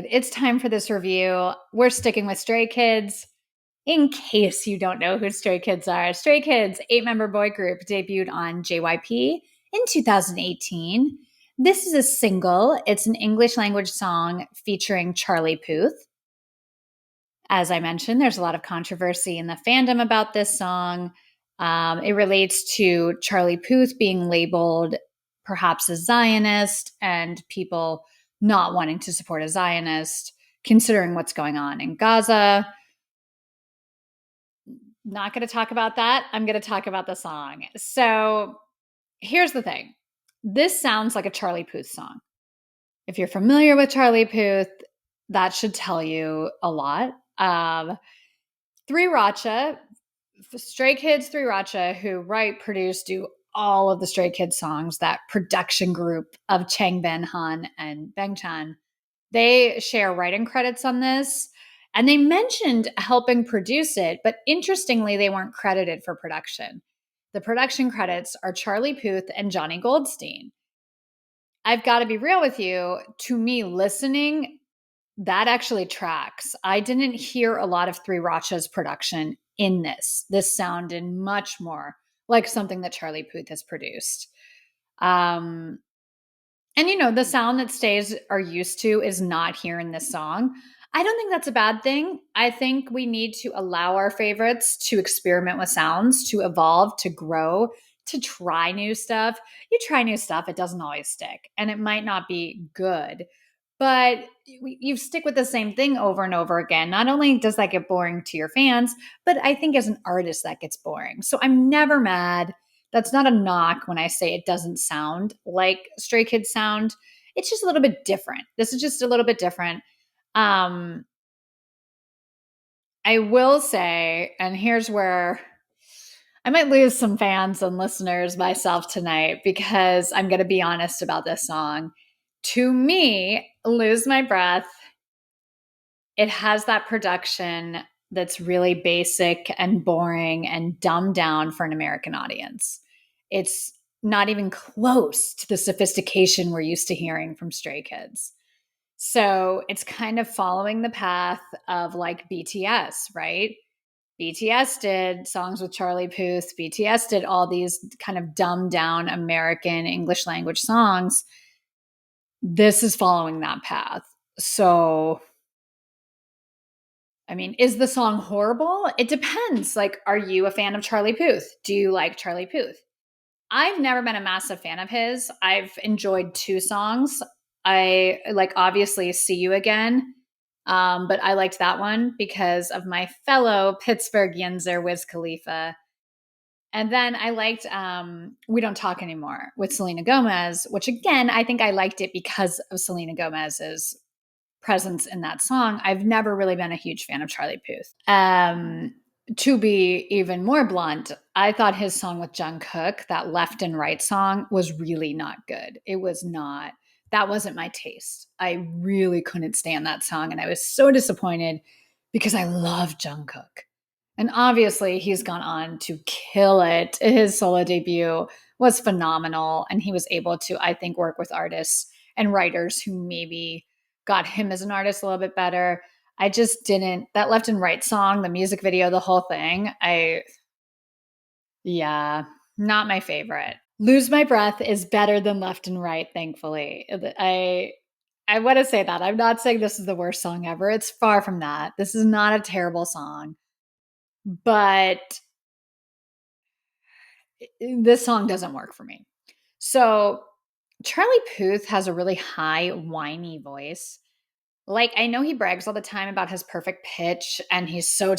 It's time for this review. We're sticking with Stray Kids. In case you don't know who Stray Kids are, Stray Kids, 8-member boy group, debuted on JYP in 2018. This is a single. It's an English language song featuring Charlie Puth. As I mentioned, there's a lot of controversy in the fandom about this song. It relates to Charlie Puth being labeled perhaps a Zionist and people not wanting to support a Zionist, considering what's going on in Gaza. Not going to talk about that. I'm going to talk about the song. So here's the thing. This sounds like a Charlie Puth song. If you're familiar with Charlie Puth, that should tell you a lot. Three Racha, Stray Kids, Three Racha, who write, produce, do all of the Stray Kids songs, that production group of Changbin, Han, and Bangchan, they share writing credits on this. And they mentioned helping produce it, but interestingly, they weren't credited for production. The production credits are Charlie Puth and Johnny Goldstein. I've got to be real with you. To me, listening, that actually tracks. I didn't hear a lot of Three Racha's production in this. This sounded much more like something that Charlie Puth has produced. And the sound that stays are used to is not here in this song. I don't think that's a bad thing. I think we need to allow our favorites to experiment with sounds, to evolve, to grow, to try new stuff. You try new stuff, it doesn't always stick, and it might not be good. But you stick with the same thing over and over again. Not only does that get boring to your fans, but I think as an artist that gets boring. So I'm never mad. That's not a knock when I say it doesn't sound like Stray Kids sound. It's just a little bit different. This is just a little bit different. I will say, and here's where I might lose some fans and listeners myself tonight because I'm going to be honest about this song. To me, Lose My Breath, it has that production that's really basic and boring and dumbed down for an American audience. It's not even close to the sophistication we're used to hearing from Stray Kids. So it's kind of following the path of like BTS, right? BTS did songs with Charlie Puth. BTS did all these kind of dumbed down American English language songs. This is following that path. So, I mean, is the song horrible? It depends. Like, are you a fan of Charlie Puth? Do you like Charlie Puth? I've never been a massive fan of his. I've enjoyed two songs. I like, obviously, See You Again. But I liked that one because of my fellow Pittsburghianser, Wiz Khalifa. And then I liked We Don't Talk Anymore with Selena Gomez, which again, I think I liked it because of Selena Gomez's presence in that song. I've never really been a huge fan of Charlie Puth. To be even more blunt, I thought his song with Jungkook, that Left and Right song, was really not good. It was not, that wasn't my taste. I really couldn't stand that song. And I was so disappointed because I love Jungkook. And obviously, he's gone on to kill it. His solo debut was phenomenal. And he was able to, I think, work with artists and writers who maybe got him as an artist a little bit better. I just didn't, that Left and Right song, the music video, the whole thing, yeah, not my favorite. Lose My Breath is better than Left and Right, thankfully. I want to say that. I'm not saying this is the worst song ever. It's far from that. This is not a terrible song. But this song doesn't work for me. So Charlie Puth has a really high, whiny voice. Like, I know he brags all the time about his perfect pitch and he's so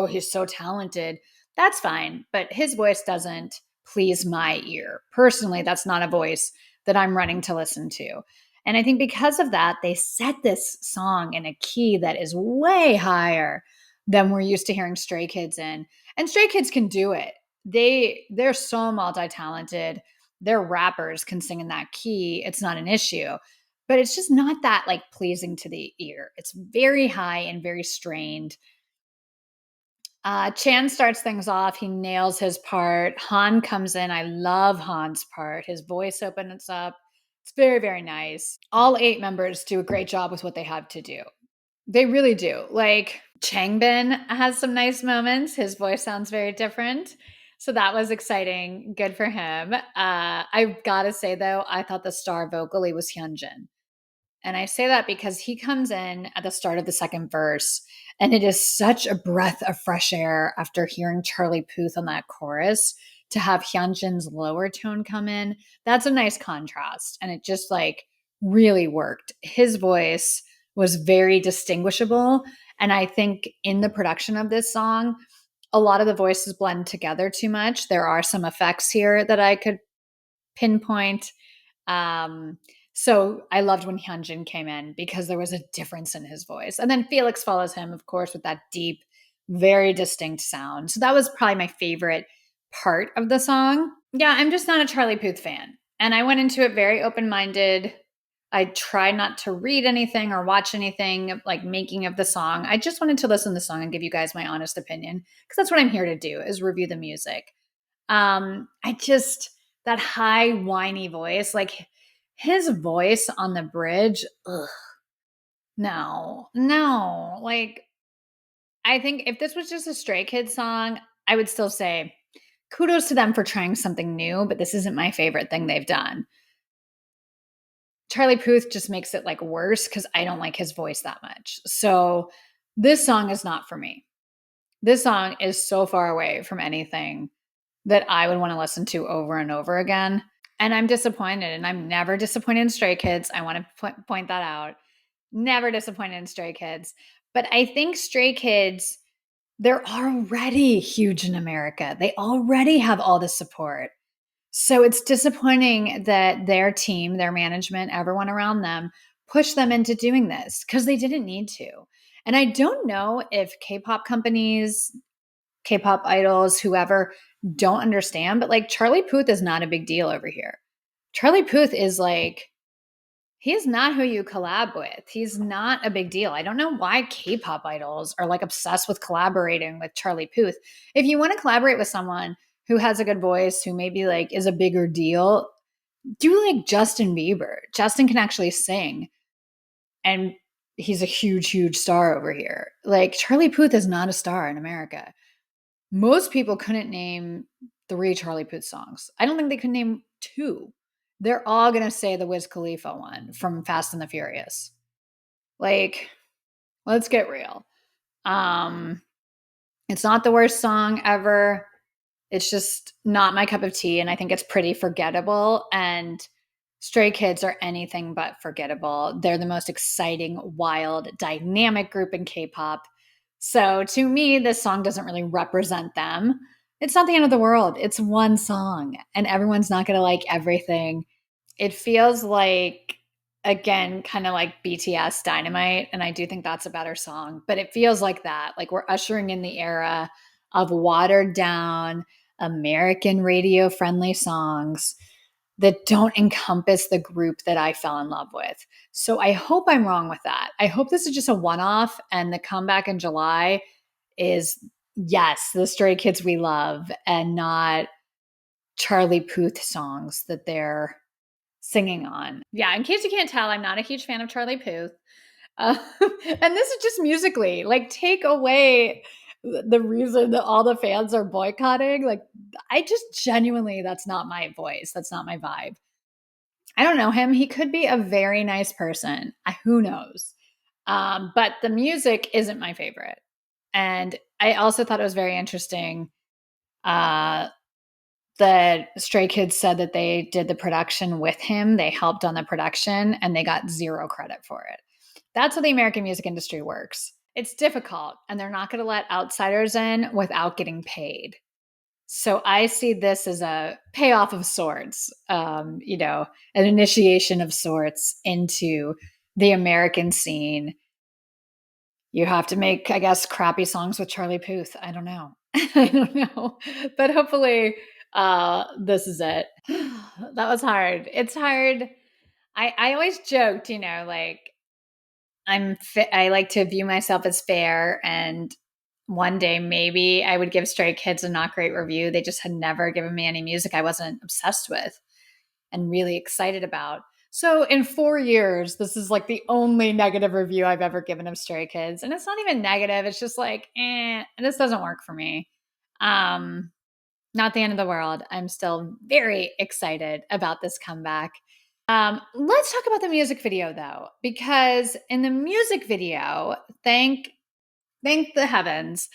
he's so talented. That's fine, but his voice doesn't please my ear. Personally, that's not a voice that I'm running to listen to. And I think because of that, they set this song in a key that is way higher than we're used to hearing Stray Kids in. And Stray Kids can do it. They're so multi-talented. Their rappers can sing in that key. It's not an issue. But it's just not that like pleasing to the ear. It's very high and very strained. Chan starts things off. He nails his part. Han comes in. I love Han's part. His voice opens up It's very, very nice. All 8 members do a great job with what they have to do. They really do. Like Changbin has some nice moments. His voice sounds very different. So that was exciting. Good for him. I've got to say, though, I thought the star vocally was Hyunjin. And I say that because he comes in at the start of the second verse, and it is such a breath of fresh air after hearing Charlie Puth on that chorus to have Hyunjin's lower tone come in. That's a nice contrast. And it just like really worked. His voice was very distinguishable. And I think in the production of this song, a lot of the voices blend together too much. There are some effects here that I could pinpoint. Um, so I loved when Hyunjin came in because there was a difference in his voice. And then Felix follows him, of course, with that deep, very distinct sound. So that was probably my favorite part of the song. Yeah, I'm just not a Charlie Puth fan. And I went into it very open minded. I tried not to read anything or watch anything like making of the song. I just wanted to listen to the song and give you guys my honest opinion because that's what I'm here to do is review the music. I just that high whiny voice, like his voice on the bridge, ugh, no. Like I think if this was just a Stray Kids song, I would still say kudos to them for trying something new, but this isn't my favorite thing they've done. Charlie Puth just makes it like worse because I don't like his voice that much. So this song is not for me. This song is so far away from anything that I would want to listen to over and over again. And I'm disappointed, and I'm never disappointed in Stray Kids. I want to point that out. Never disappointed in Stray Kids. But I think Stray Kids, they're already huge in America. They already have all the support. So it's disappointing that their team, their management, everyone around them pushed them into doing this because they didn't need to. And I don't know if K-pop companies, K-pop idols, whoever don't understand, but like Charlie Puth is not a big deal over here. Charlie Puth is like, he's not who you collab with. He's not a big deal. I don't know why K-pop idols are like obsessed with collaborating with Charlie Puth. If you want to collaborate with someone who has a good voice, who maybe like is a bigger deal, do like Justin Bieber. Justin can actually sing and he's a huge star over here. Like Charlie Puth is not a star in America. Most people couldn't name 3 Charlie Puth songs. I don't think they could name 2. They're all going to say the Wiz Khalifa one from Fast and the Furious. Like, let's get real. It's not the worst song ever. It's just not my cup of tea. And I think it's pretty forgettable. And Stray Kids are anything but forgettable. They're the most exciting, wild, dynamic group in K-pop. So to me, this song doesn't really represent them. It's not the end of the world. It's one song, and everyone's not going to like everything. It feels like, again, kind of like BTS Dynamite, and I do think that's a better song, but it feels like that. Like we're ushering in the era of watered down, American radio friendly songs that don't encompass the group that I fell in love with. So I hope I'm wrong with that. I hope this is just a one off and the comeback in July is, yes, the Stray Kids we love and not Charlie Puth songs that they're singing on. Yeah, in case you can't tell, I'm not a huge fan of Charlie Puth. Uh, and this is just musically, like, take away the reason that all the fans are boycotting. Like, I just genuinely, that's not my voice. That's not my vibe. I don't know him. He could be a very nice person. Who knows? But the music isn't my favorite. And I also thought it was very interesting that Stray Kids said that they did the production with him. They helped on the production and they got 0 credit for it. That's how the American music industry works. It's difficult and they're not going to let outsiders in without getting paid. So I see this as a payoff of sorts, an initiation of sorts into the American scene. You have to make, I guess, crappy songs with Charlie Puth. I don't know. I don't know. But hopefully this is it. That was hard. It's hard. I always joked, like I like to view myself as fair, and one day maybe I would give Stray Kids a not great review. They just had never given me any music I wasn't obsessed with and really excited about. So in 4 years, this is like the only negative review I've ever given of Stray Kids. And it's not even negative. It's just like, this doesn't work for me. Um, Not the end of the world. I'm still very excited about this comeback. Let's talk about the music video though, because in the music video, thank the heavens,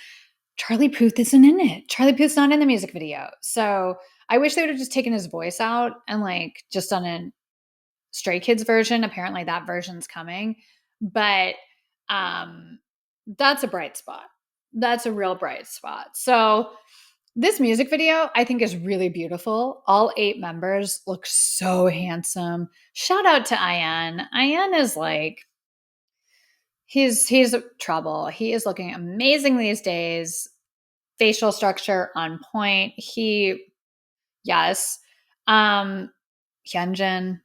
Charlie Puth isn't in it. Charlie Puth's not in the music video. So I wish they would have just taken his voice out and like just done a Stray Kids version. Apparently that version's coming. But that's a bright spot. That's a real bright spot. So this music video, I think, is really beautiful. All 8 members look so handsome. Shout out to Ian. Ian is like, he's trouble. He is looking amazing these days. Facial structure on point. Yes. Hyunjin,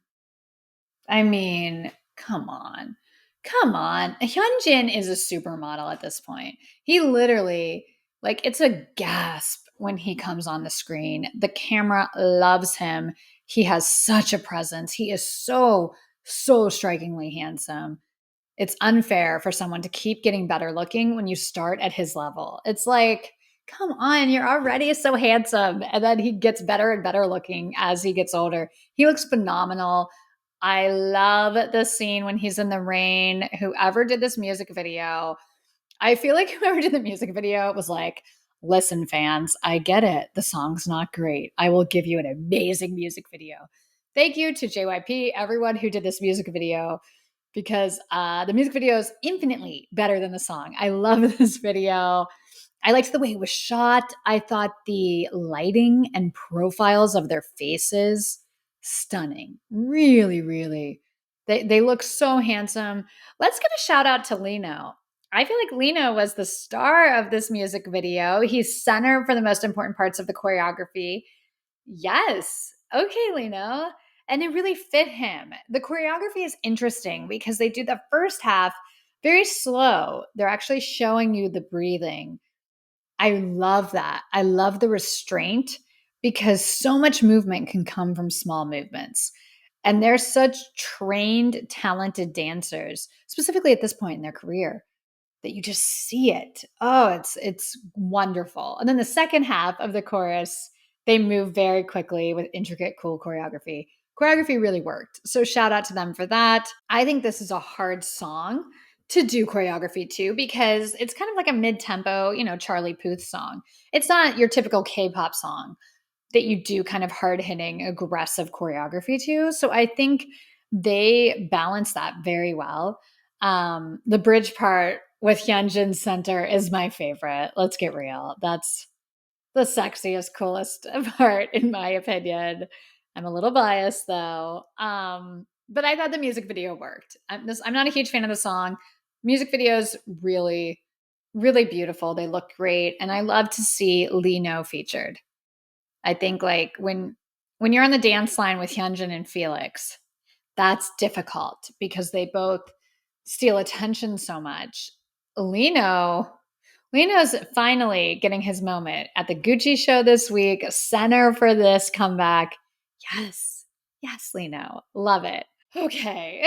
I mean, come on. Come on. Hyunjin is a supermodel at this point. He literally, like, it's a gasp when he comes on the screen. The camera loves him. He has such a presence. He is so, so strikingly handsome. It's unfair for someone to keep getting better looking when you start at his level. It's like, come on, you're already so handsome. And then he gets better and better looking as he gets older. He looks phenomenal. I love the scene when he's in the rain. Whoever did this music video, I feel like whoever did the music video was like, listen, fans, I get it. The song's not great. I will give you an amazing music video. Thank you to JYP, everyone who did this music video, because the music video is infinitely better than the song. I love this video. I liked the way it was shot. I thought the lighting and profiles of their faces, stunning. Really, really. They look so handsome. Let's give a shout out to Lino. I feel like Lino was the star of this music video. He's center for the most important parts of the choreography. Yes. Okay, Lino. And it really fit him. The choreography is interesting because they do the first half very slow. They're actually showing you the breathing. I love that. I love the restraint because so much movement can come from small movements. And they're such trained, talented dancers, specifically at this point in their career, that you just see it. Oh, it's wonderful. And then the second half of the chorus, they move very quickly with intricate, cool choreography. Choreography really worked. So shout out to them for that. I think this is a hard song to do choreography to because it's kind of like a mid-tempo, Charlie Puth song. It's not your typical K-pop song that you do kind of hard-hitting, aggressive choreography to. So I think they balance that very well. The bridge part with Hyunjin center is my favorite. Let's get real. That's the sexiest, coolest part, in my opinion. I'm a little biased though. But I thought the music video worked. I'm not a huge fan of the song. Music videos really, really beautiful. They look great. And I love to see Lino featured. I think like when you're on the dance line with Hyunjin and Felix, that's difficult because they both steal attention so much. Lino's finally getting his moment at the Gucci show this week, center for this comeback. Yes. Yes, Lino. Love it. Okay.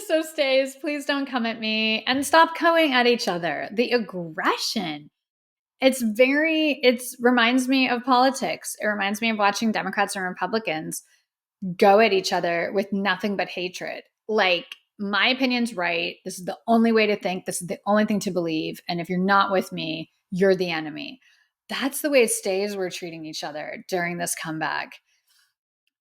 So stays, please don't come at me and stop coming at each other. The aggression. It reminds me of politics. It reminds me of watching Democrats and Republicans go at each other with nothing but hatred. Like, my opinion's right. This is the only way to think. This is the only thing to believe. And if you're not with me, you're the enemy. That's the way it stays we're treating each other during this comeback.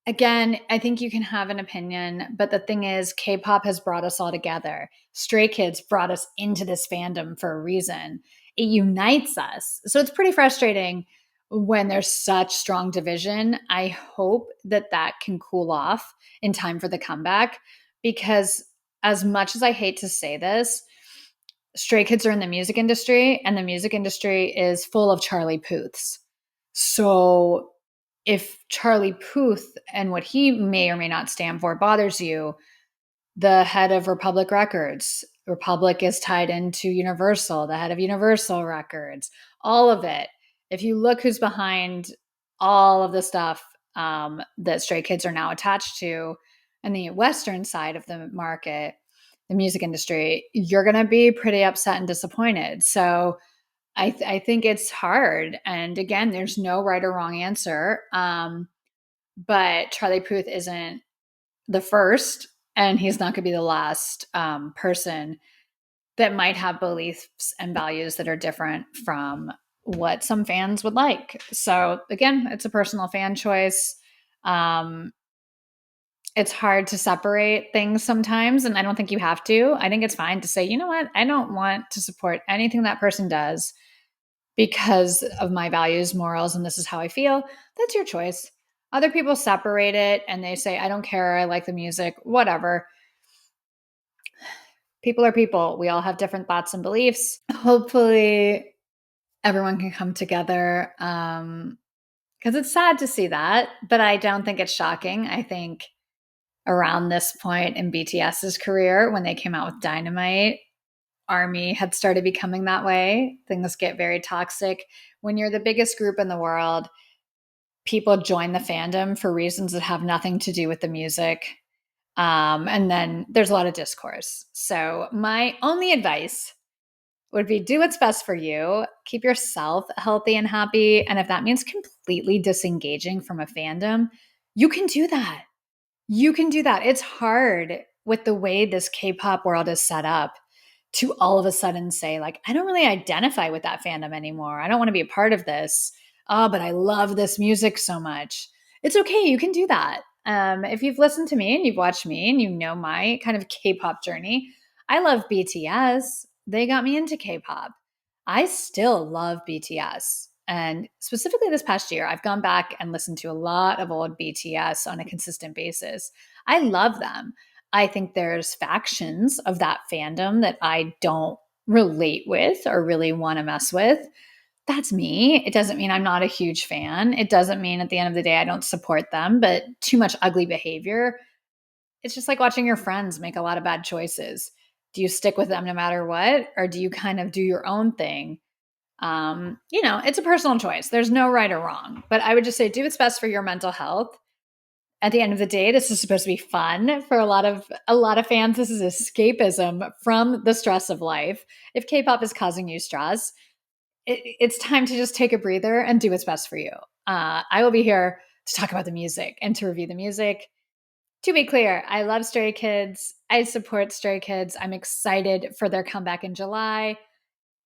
Again, I think you can have an opinion, but the thing is, K-pop has brought us all together. Stray Kids brought us into this fandom for a reason. It unites us. So it's pretty frustrating when there's such strong division. I hope that can cool off in time for the comeback because as much as I hate to say this, Stray Kids are in the music industry and the music industry is full of Charlie Puths. So if Charlie Puth and what he may or may not stand for bothers you, the head of Republic Records, Republic is tied into Universal, the head of Universal Records, all of it. If you look who's behind all of the stuff that Stray Kids are now attached to, in the Western side of the market, the music industry, you're going to be pretty upset and disappointed. So I think it's hard. And again, there's no right or wrong answer. But Charlie Puth isn't the first, and he's not going to be the last person that might have beliefs and values that are different from what some fans would like. So again, it's a personal fan choice. Um, it's hard to separate things sometimes, and I don't think you have to. I think it's fine to say, you know what, I don't want to support anything that person does because of my values, morals, and this is how I feel. That's your choice. Other people separate it and they say, I don't care, I like the music, whatever. People are people. We all have different thoughts and beliefs. Hopefully, everyone can come together, because it's sad to see that, but I don't think it's shocking. I think around this point in BTS's career, when they came out with Dynamite, Army had started becoming that way. Things get very toxic. When you're the biggest group in the world, people join the fandom for reasons that have nothing to do with the music. And then there's a lot of discourse. So, my only advice would be do what's best for you, keep yourself healthy and happy. And if that means completely disengaging from a fandom, you can do that. You can do that. It's hard with the way this K-pop world is set up to all of a sudden say, like, I don't really identify with that fandom anymore. I don't want to be a part of this. Oh, but I love this music so much. It's okay. You can do that. If you've listened to me and you've watched me and you know my kind of K-pop journey, I love BTS. They got me into K-pop. I still love BTS. And specifically this past year, I've gone back and listened to a lot of old BTS on a consistent basis. I love them. I think there's factions of that fandom that I don't relate with or really want to mess with. That's me. It doesn't mean I'm not a huge fan. It doesn't mean at the end of the day I don't support them, but too much ugly behavior. It's just like watching your friends make a lot of bad choices. Do you stick with them no matter what, or do you kind of do your own thing? It's a personal choice. There's no right or wrong, but I would just say do what's best for your mental health. At the end of the day, this is supposed to be fun for a lot of fans. This is escapism from the stress of life. If K-pop is causing you stress, it's time to just take a breather and do what's best for you. I will be here to talk about the music and to review the music. To be clear, I love Stray Kids. I support Stray Kids. I'm excited for their comeback in July.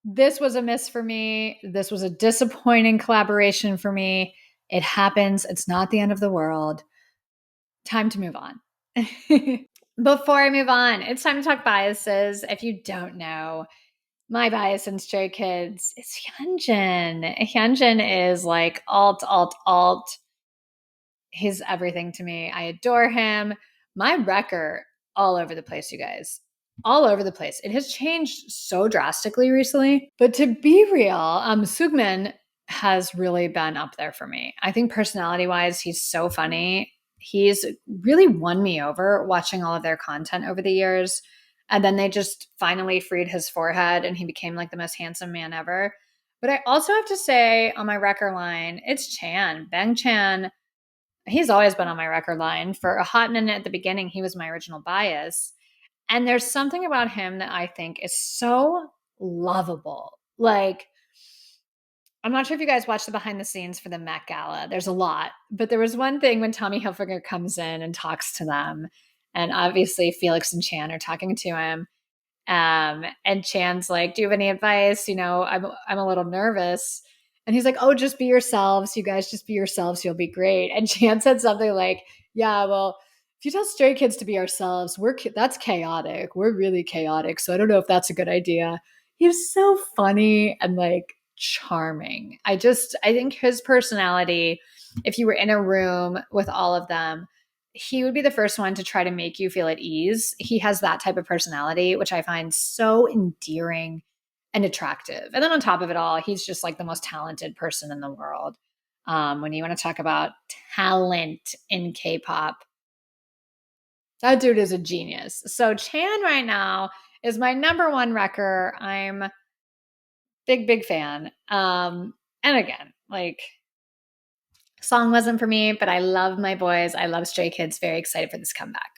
This was a miss for me. This was a disappointing collaboration for me. It happens. It's not the end of the world. Time to move on. Before I move on, it's time to talk biases. If you don't know, my bias in Stray Kids is Hyunjin. Hyunjin is like alt, alt, alt. He's everything to me. I adore him. My record all over the place, you guys. All over the place. It has changed so drastically recently. But to be real, Sugmin has really been up there for me. I think personality wise, he's so funny. He's really won me over watching all of their content over the years. And then they just finally freed his forehead and he became like the most handsome man ever. But I also have to say on my record line, it's Chan. Bang Chan, he's always been on my record line. For a hot minute at the beginning, he was my original bias. And there's something about him that I think is so lovable. Like, I'm not sure if you guys watched the behind the scenes for the Met Gala. There's a lot. But there was one thing when Tommy Hilfiger comes in and talks to them. And obviously, Felix and Chan are talking to him. And Chan's like, "Do you have any advice? I'm a little nervous." And he's like, "Oh, just be yourselves. You guys just be yourselves. You'll be great." And Chan said something like, "Yeah, well, if you tell Stray Kids to be ourselves, that's chaotic. We're really chaotic. So I don't know if that's a good idea." He was so funny and like charming. I think his personality, if you were in a room with all of them, he would be the first one to try to make you feel at ease. He has that type of personality, which I find so endearing and attractive. And then on top of it all, he's just like the most talented person in the world. When you want to talk about talent in K-pop, that dude is a genius. So Chan right now is my number one wrecker. I'm big, big fan. And again, like, song wasn't for me, but I love my boys. I love Stray Kids. Very excited for this comeback.